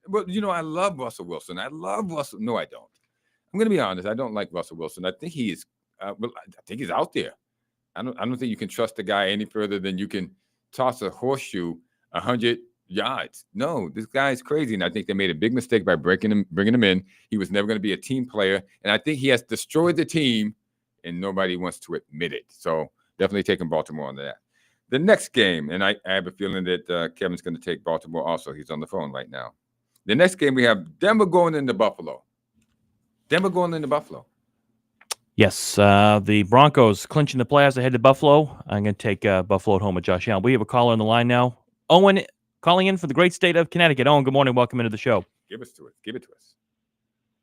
But, I love Russell Wilson. No, I don't. I'm going to be honest. I don't like Russell Wilson. I think he is. I think he's out there. I don't think you can trust the guy any further than you can toss a horseshoe 100 yards. No, this guy is crazy, and I think they made a big mistake by bringing him in. He was never going to be a team player, and I think he has destroyed the team, and nobody wants to admit it. So definitely taking Baltimore on that. The next game, and I have a feeling that Kevin's going to take Baltimore also. He's on the phone right now. The next game we have Denver going into Buffalo. Yes, the Broncos clinching the playoffs ahead to Buffalo. I'm going to take Buffalo at home with Josh Allen. We have a caller on the line now. Owen calling in for the great state of Connecticut. Owen, good morning. Welcome into the show. Give it to us.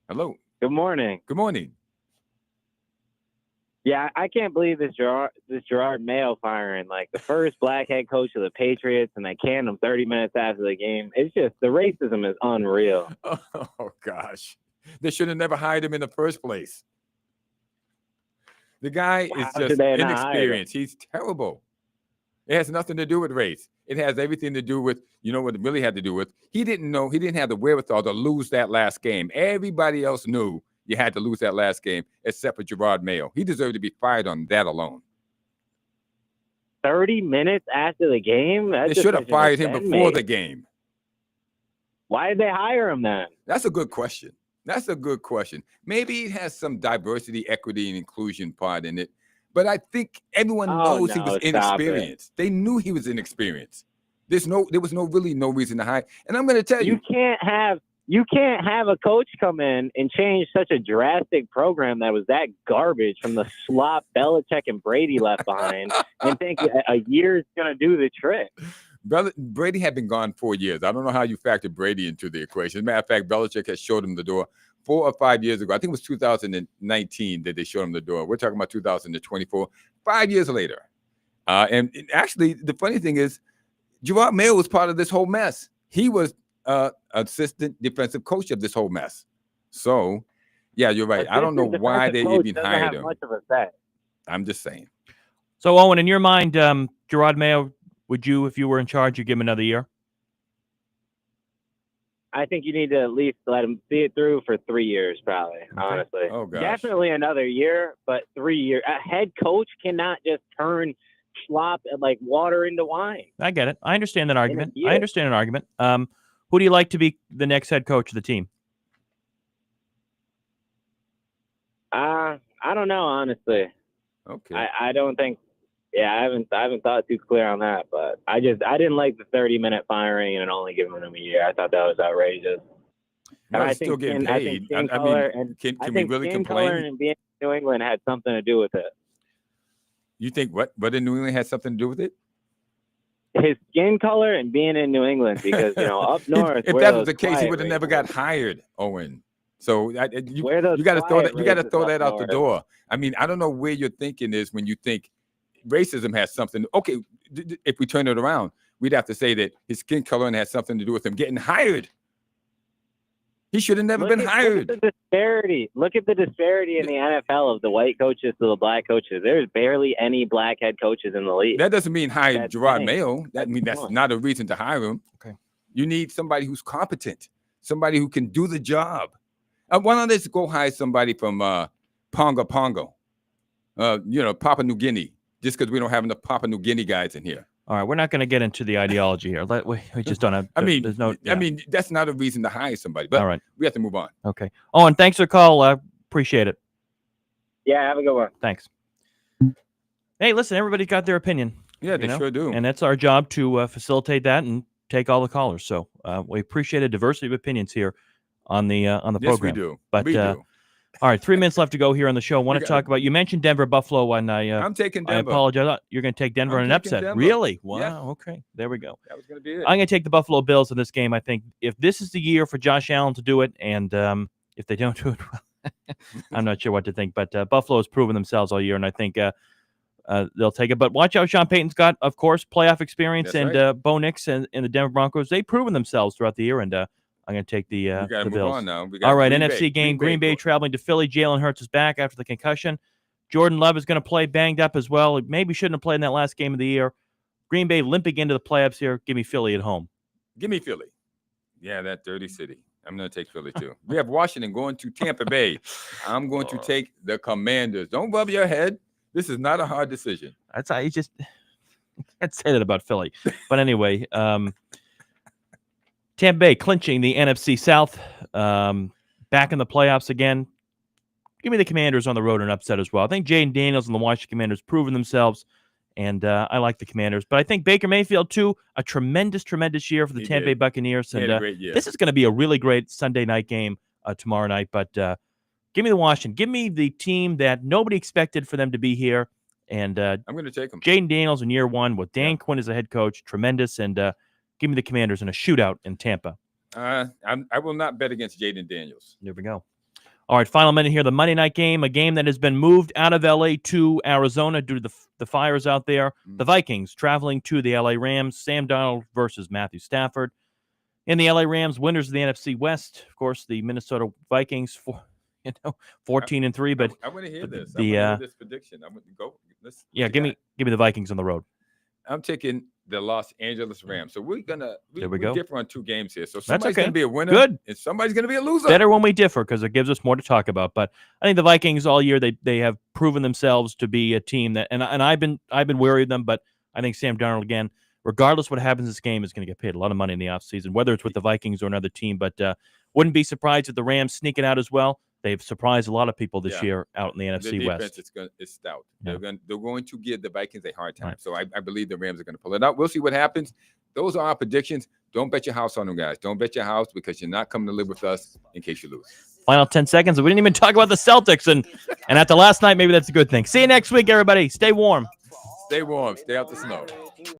Hello. Good morning. Good morning. Yeah, I can't believe this Gerard Mayo firing. Like the first black head coach of the Patriots, and they canned him 30 minutes after the game. It's just the racism is unreal. Oh gosh, they should have never hired him in the first place. The guy is just inexperienced. He's terrible. It has nothing to do with race. It has everything to do with, what it really had to do with. He didn't have the wherewithal to lose that last game. Everybody else knew you had to lose that last game, except for Gerard Mayo. He deserved to be fired on that alone. 30 minutes after the game? They should have fired him before the game. Why did they hire him then? That's a good question. Maybe it has some diversity, equity, and inclusion part in it. But I think everyone knows he was inexperienced. They knew he was inexperienced. There was really no reason to hire. And I'm going to tell you, you can't have a coach come in and change such a drastic program that was that garbage from the slop Belichick and Brady left behind and think a year is going to do the trick. Brady had been gone 4 years. I don't know how you factor Brady into the equation. As a matter of fact, Belichick has showed him the door 4 or 5 years ago. I think it was 2019 that they showed him the door. We're talking about 2024, 5 years later. And actually, the funny thing is, Gerard Mayo was part of this whole mess. He was assistant defensive coach of this whole mess. So, yeah, you're right. I don't know why they even hired him. Much of a say. I'm just saying. So, Owen, in your mind, Gerard Mayo, would you, if you were in charge, you give him another year? I think you need to at least let him see it through for 3 years, probably, honestly. Oh, gosh. Definitely another year, but 3 years. A head coach cannot just turn slop like water into wine. I get it. I understand that argument. Who do you like to be the next head coach of the team? I don't know, honestly. Okay. I don't think. Yeah, I haven't thought too clear on that, but I didn't like the 30-minute firing and only giving him a year. I thought that was outrageous. And I still getting paid. Can we really complain? Color and being in New England had something to do with it. You think what in New England had something to do with it? His skin color and being in New England, because up north. if that was the case, he would have never got hired, Owen. So you got to throw that. You got to throw that out the door. I mean, I don't know where your thinking is when you think racism has something. Okay, if we turn it around, we'd have to say that his skin color has something to do with him getting hired. He should have never been hired. Look at the disparity in the NFL of the white coaches to the black coaches. There's barely any black head coaches in the league. That doesn't mean hire Gerard Mayo. That's not a reason to hire him. Okay. You need somebody who's competent, somebody who can do the job. Why don't they go hire somebody from Pongo, Papua New Guinea, just because we don't have enough Papua New Guinea guys in here. All right, we're not going to get into the ideology here. We just don't have. I mean, that's not a reason to hire somebody. But all right, we have to move on. Okay. Owen, thanks for the call. Appreciate it. Yeah, have a good one. Thanks. Hey, listen, everybody got their opinion. Yeah, they sure do. And that's our job to facilitate that and take all the callers. So we appreciate a diversity of opinions here on the program. Yes, we do. But we do. All right, 3 minutes left to go here on the show. I want to talk about, you mentioned Denver, Buffalo, and I'm taking Denver. I apologize. You're going to take Denver in an upset. Denver. Really? Wow. Yeah. Okay. There we go. That was going to be it. I'm going to take the Buffalo Bills in this game. I think if this is the year for Josh Allen to do it, and if they don't do it, I'm not sure what to think. But Buffalo has proven themselves all year, and I think they'll take it. But watch out, Sean Payton's got, of course, playoff experience, That's and right. Bo Nix and the Denver Broncos. They've proven themselves throughout the year, and I'm going to take the move Bills. on now. All right, NFC game. Green Bay traveling to Philly. Jalen Hurts is back after the concussion. Jordan Love is going to play banged up as well. Maybe shouldn't have played in that last game of the year. Green Bay limping into the playoffs here. Give me Philly at home. Give me Philly. Yeah, that dirty city. I'm going to take Philly too. We have Washington going to Tampa Bay. I'm going to take the Commanders. Don't rub your head. This is not a hard decision. That's how you just can't say that about Philly. But anyway, Tampa Bay clinching the NFC South, back in the playoffs again. Give me the Commanders on the road and upset as well. I think Jaden Daniels and the Washington Commanders proven themselves, and I like the Commanders. But I think Baker Mayfield, too, a tremendous year for the Tampa Bay Buccaneers. And this is going to be a really great Sunday night game tomorrow night. But give me the Washington. Give me the team that nobody expected for them to be here. And I'm going to take them. Jaden Daniels in year one with Dan Quinn as the head coach. Tremendous. And give me the Commanders in a shootout in Tampa. I will not bet against Jaden Daniels. There we go. All right, final minute here. The Monday night game, a game that has been moved out of L.A. to Arizona due to the fires out there. The Vikings traveling to the L.A. Rams. Sam Darnold versus Matthew Stafford. In the L.A. Rams, winners of the NFC West. Of course, the Minnesota Vikings, 14-3. But I want to hear this. I want to hear this prediction. I'm going to go. Give me the Vikings on the road. I'm taking the Los Angeles Rams. So we go. differ on two games here. So somebody's okay. going to be a winner. Good. And somebody's going to be a loser. Better when we differ because it gives us more to talk about. But I think the Vikings all year they have proven themselves to be a team that, and I've been wary of them, but I think Sam Darnold again, regardless what happens in this game, is going to get paid a lot of money in the offseason, whether it's with the Vikings or another team. But wouldn't be surprised if the Rams sneak it out as well. They've surprised a lot of people this year out in the NFC West. Is stout. Yeah. They're going to give the Vikings a hard time. Right. So I believe the Rams are going to pull it out. We'll see what happens. those are our predictions. Don't bet your house on them, guys. Don't bet your house because you're not coming to live with us in case you lose. Final 10 seconds. We didn't even talk about the Celtics. And after last night, maybe that's a good thing. See you next week, everybody. Stay warm. Stay warm. Stay out the snow.